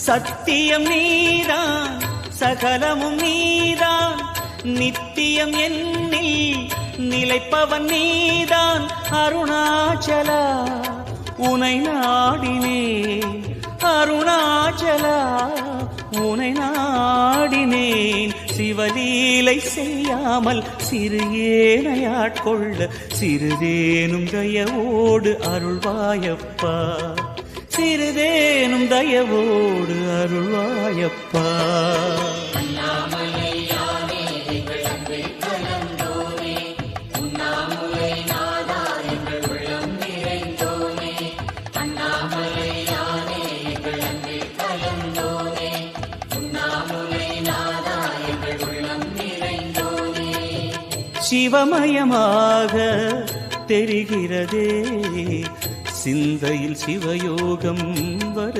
சத்தியம் நீதான் சகலமும் நீதான் நித்தியம் என்னில் நிலைப்பவன் நீதான் அருணாச்சலா உனை நாடினே அருணாச்சலா உனை நாடினேன் சிவலீலை செய்யாமல் சிறு ஏனையாட்கொள்ள சிறிதேனும் தயவோடு அருள்வாயப்பா சிறிதேனும் தயவோடு அருள்வாயப்பா சிவமயமாக தெரிகிறதே சிந்தையில் சிவயோகம் வரு